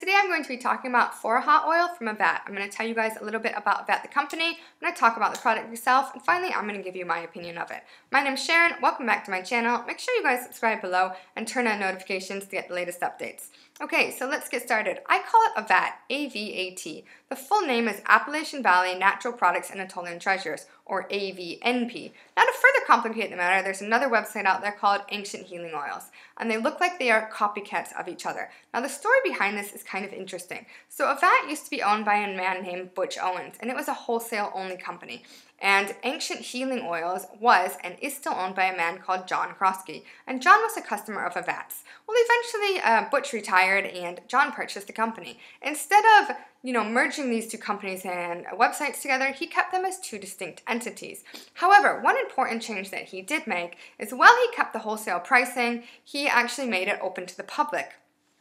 Today I'm going to be talking about Foraha oil from AVAT. I'm going to tell you guys a little bit about AVAT the company, I'm going to talk about the product itself, and finally I'm going to give you my opinion of it. My name is Sharon, welcome back to my channel. Make sure you guys subscribe below and turn on notifications to get the latest updates. Okay, so let's get started. I call it AVAT, A-V-A-T. The full name is Appalachian Valley Natural Products Anatolian Treasures, or AVNP. Now to further complicate the matter, there's another website out there called Ancient Healing Oils, and they look like they are copycats of each other. Now the story behind this is kind of interesting. So AVAT used to be owned by a man named Butch Owens, and it was a wholesale only company. And Ancient Healing Oils was and is still owned by a man called John Krosky, and John was a customer of AVAT's. Well, eventually Butch retired and John purchased the company. Instead of merging these two companies and websites together, he kept them as two distinct entities. However, one important change that he did make is while he kept the wholesale pricing, he actually made it open to the public.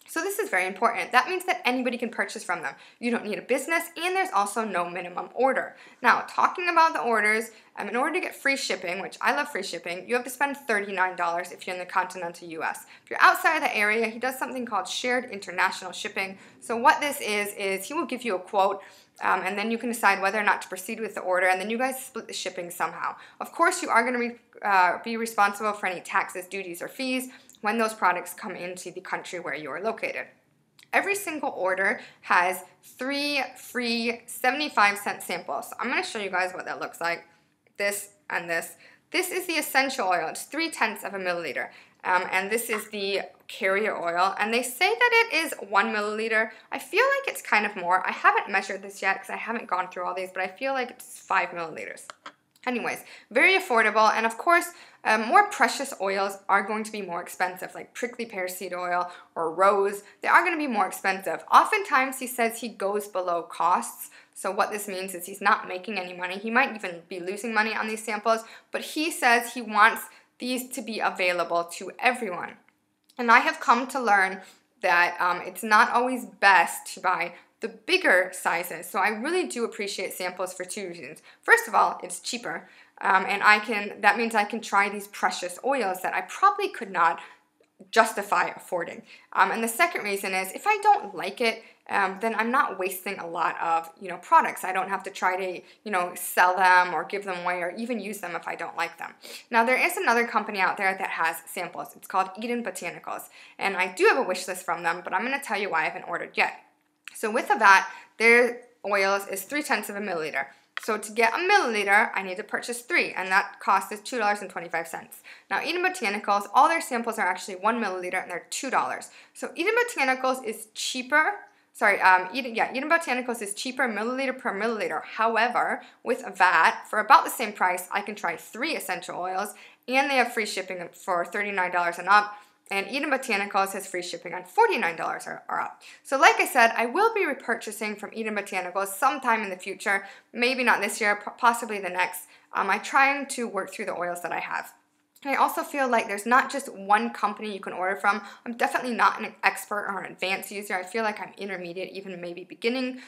So this is very important. That means that anybody can purchase from them. You don't need a business, and there's also no minimum order. Now, talking about the orders, in order to get free shipping, which I love free shipping, you have to spend $39 if you're in the continental US. If you're outside of the area, he does something called shared international shipping. So what this is he will give you a quote, and then you can decide whether or not to proceed with the order, and then you guys split the shipping somehow. Of course, you are going to be responsible for any taxes, duties, or fees when those products come into the country where you are located. Every single order has 3 free 75-cent samples. So I'm going to show you guys what that looks like. This and this. This is the essential oil. It's 0.3 of a milliliter. And this is the carrier oil. And they say that it is 1 milliliter. I feel like it's kind of more. I haven't measured this yet because I haven't gone through all these, but I feel like it's 5 milliliters. Anyways, very affordable, and of course, more precious oils are going to be more expensive, like prickly pear seed oil or rose. They are going to be more expensive. Oftentimes, he says he goes below costs. So what this means is he's not making any money. He might even be losing money on these samples, but he says he wants these to be available to everyone. And I have come to learn that it's not always best to buy the bigger sizes. So I really do appreciate samples for 2 reasons. First of all, it's cheaper, and that means I can try these precious oils that I probably could not justify affording. And the second reason is if I don't like it, then I'm not wasting a lot of products. I don't have to try to sell them or give them away or even use them if I don't like them. Now there is another company out there that has samples. It's called Botanicals, and I do have a wish list from them, but I'm going to tell you why I haven't ordered yet. So with AVAT, their oils is 0.3 of a milliliter. So to get a milliliter, I need to purchase 3, and that cost is $2.25. Now, Botanicals, all their samples are actually 1 milliliter, and they're $2. So Botanicals is cheaper. Botanicals is cheaper milliliter per milliliter. However, with AVAT, for about the same price, I can try 3 essential oils, and they have free shipping for $39 and up. And Botanicals has free shipping on $49 or up. So like I said, I will be repurchasing from Botanicals sometime in the future, maybe not this year, possibly the next. I'm trying to work through the oils that I have. And I also feel like there's not just one company you can order from. I'm definitely not an expert or an advanced user. I feel like I'm intermediate, even maybe beginning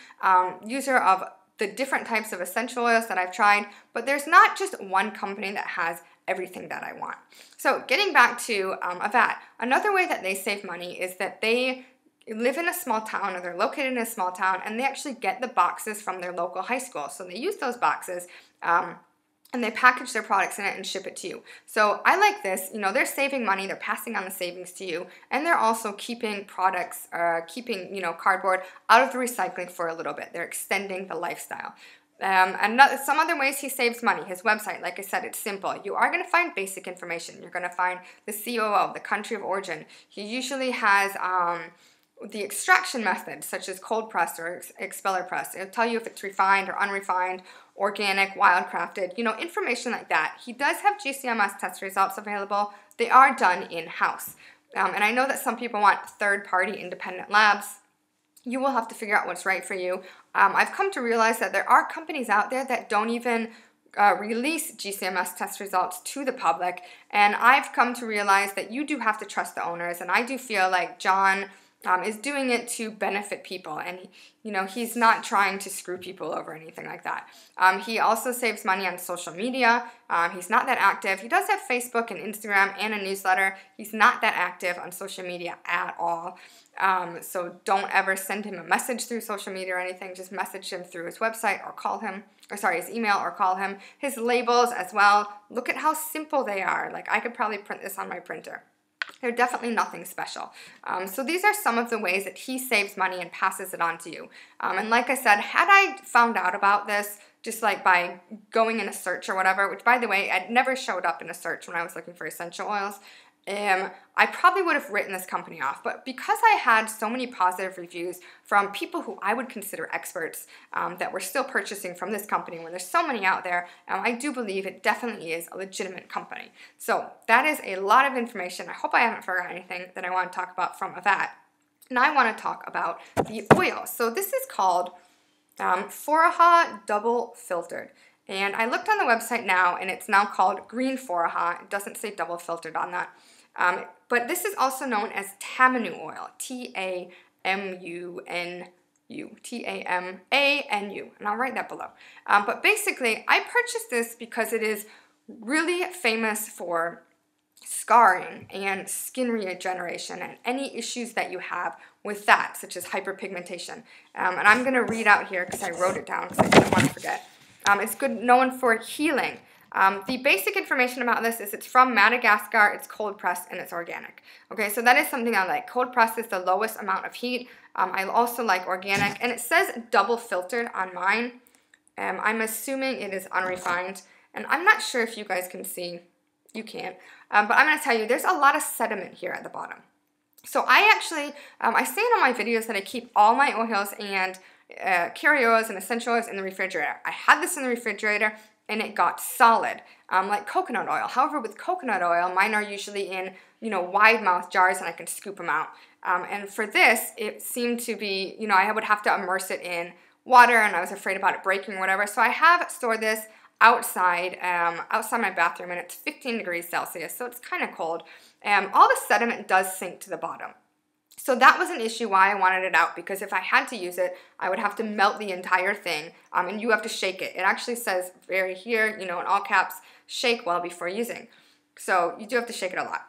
user of the different types of essential oils that I've tried, but there's not just one company that has everything that I want. So getting back to AVAT, another way that they save money is that they live in a small town, or they're located in a small town, and they actually get the boxes from their local high school. So they use those boxes and they package their products in it and ship it to you. So I like this. They're saving money, they're passing on the savings to you, and they're also keeping products, keeping cardboard out of the recycling for a little bit. They're extending the lifestyle. And some other ways he saves money. His website, like I said, it's simple. You are going to find basic information. You're going to find the COO, the country of origin. He usually has the extraction methods, such as cold press or expeller press. It'll tell you if it's refined or unrefined, organic, wildcrafted, information like that. He does have GCMS test results available. They are done in-house. And I know that some people want third-party independent labs. You will have to figure out what's right for you. I've come to realize that there are companies out there that don't even release GCMS test results to the public, and I've come to realize that you do have to trust the owners, and I do feel like John is doing it to benefit people, and he's not trying to screw people over or anything like that. He also saves money on social media. He's not that active. He does have Facebook and Instagram and a newsletter. He's not that active on social media at all. So don't ever send him a message through social media or anything. Just message him through his website or call him, or sorry, his email or call him. His labels as well. Look at how simple they are. Like, I could probably print this on my printer. They're definitely nothing special. So these are some of the ways that he saves money and passes it on to you. And like I said, had I found out about this just like by going in a search or whatever, which by the way, it never showed up in a search when I was looking for essential oils, I probably would have written this company off. But because I had so many positive reviews from people who I would consider experts that were still purchasing from this company when there's so many out there, I do believe it definitely is a legitimate company. So that is a lot of information. I hope I haven't forgotten anything that I want to talk about from AVAT. And I want to talk about the oil. So this is called Foraha Double Filtered. And I looked on the website now, and it's now called Green Foraha. It doesn't say double filtered on that. But this is also known as Tamanu oil, Tamanu, Tamanu, and I'll write that below. But basically, I purchased this because it is really famous for scarring and skin regeneration and any issues that you have with that, such as hyperpigmentation. And I'm going to read out here because I wrote it down because I didn't want to forget. It's good, known for healing. The basic information about this is it's from Madagascar, it's cold pressed, and it's organic. Okay, so that is something I like. Cold pressed is the lowest amount of heat. I also like organic, and it says double filtered on mine. I'm assuming it is unrefined, and I'm not sure if you guys can see. You can't. But I'm going to tell you, there's a lot of sediment here at the bottom. So I actually, I say in all my videos that I keep all my oils and carry oils and essential oils in the refrigerator. I had this in the refrigerator and it got solid, like coconut oil. However, with coconut oil, mine are usually in, wide mouth jars and I can scoop them out. And for this, it seemed to be, I would have to immerse it in water and I was afraid about it breaking or whatever. So I have stored this outside my bathroom, and it's 15 degrees Celsius, so it's kind of cold. All the sediment does sink to the bottom. So that was an issue why I wanted it out, because if I had to use it, I would have to melt the entire thing, and you have to shake it. It actually says very here, in all caps, shake well before using. So you do have to shake it a lot.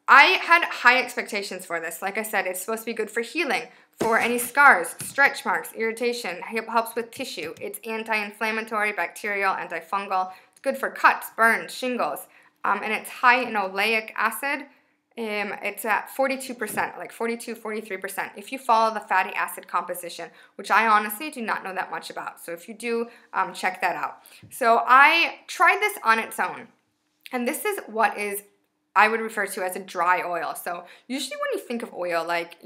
I had high expectations for this. Like I said, it's supposed to be good for healing, for any scars, stretch marks, irritation. It helps with tissue. It's anti-inflammatory, bacterial, antifungal. It's good for cuts, burns, shingles. And it's high in oleic acid. It's at 42%, like 42, 43%. If you follow the fatty acid composition, which I honestly do not know that much about. So if you do, check that out. So I tried this on its own. And this is what I would refer to as a dry oil. So usually when you think of oil, like,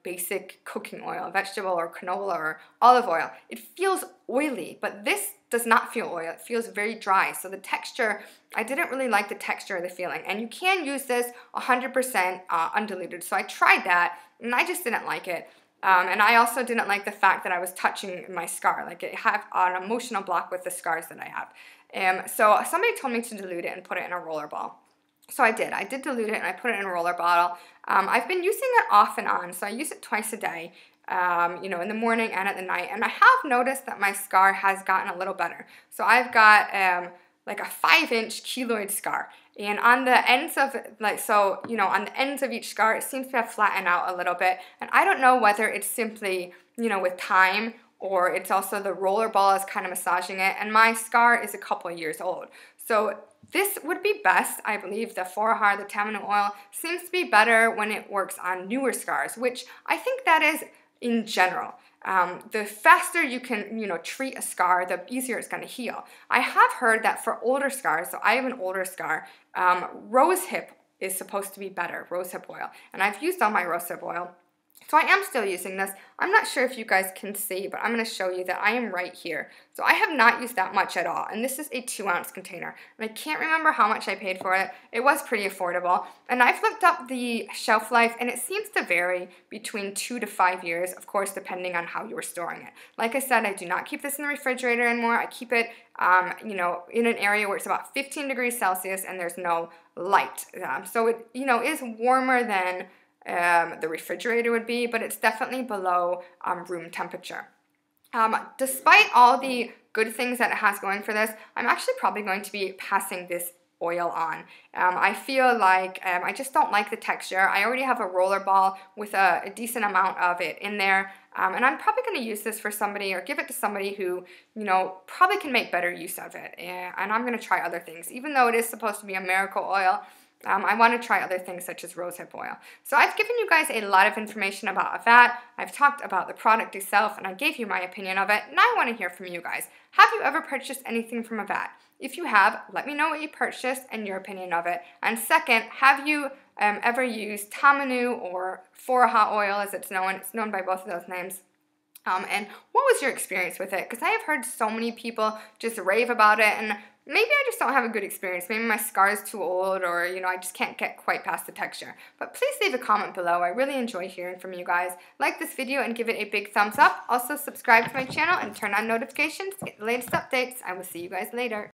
basic cooking oil, vegetable or canola or olive oil, it feels oily, but this does not feel oil. It feels very dry. So the texture, I didn't really like the texture of the feeling. And you can use this 100% undiluted. So I tried that and I just didn't like it. And I also didn't like the fact that I was touching my scar. Like, it had an emotional block with the scars that I have. So somebody told me to dilute it and put it in a roller ball. So I did. I did dilute it and I put it in a roller bottle. I've been using it off and on, so I use it twice a day, in the morning and at the night. And I have noticed that my scar has gotten a little better. So I've got like a 5-inch keloid scar. And on the ends of, on the ends of each scar, it seems to have flattened out a little bit. And I don't know whether it's simply, with time, or it's also the roller ball is kind of massaging it. And my scar is a couple years old. So this would be best, I believe. The Foraha, the Tamanu oil, seems to be better when it works on newer scars, which I think that is in general. The faster you can, treat a scar, the easier it's going to heal. I have heard that for older scars, so I have an older scar, rosehip is supposed to be better, rosehip oil. And I've used all my rosehip oil. So I am still using this. I'm not sure if you guys can see, but I'm going to show you that I am right here. So I have not used that much at all. And this is a 2-ounce container. And I can't remember how much I paid for it. It was pretty affordable. And I've looked up the shelf life, and it seems to vary between 2 to 5 years, of course, depending on how you were storing it. Like I said, I do not keep this in the refrigerator anymore. I keep it, in an area where it's about 15 degrees Celsius and there's no light. So it, is warmer than the refrigerator would be, but it's definitely below room temperature. Despite all the good things that it has going for this, I'm actually probably going to be passing this oil on. I feel like I just don't like the texture. I already have a roller ball with a decent amount of it in there, and I'm probably going to use this for somebody or give it to somebody who, you know, probably can make better use of it. And I'm going to try other things. Even though it is supposed to be a miracle oil, I want to try other things such as rosehip oil. So I've given you guys a lot of information about AVAT. I've talked about the product itself, and I gave you my opinion of it. Now I want to hear from you guys. Have you ever purchased anything from AVAT? If you have, let me know what you purchased and your opinion of it. And second, have you ever used Tamanu or Foraha oil, as it's known? It's known by both of those names. And what was your experience with it? Because I have heard so many people just rave about it, and maybe I just don't have a good experience. Maybe my scar is too old, or, you know, I just can't get quite past the texture. But please leave a comment below. I really enjoy hearing from you guys. Like this video and give it a big thumbs up. Also subscribe to my channel and turn on notifications to get the latest updates. I will see you guys later.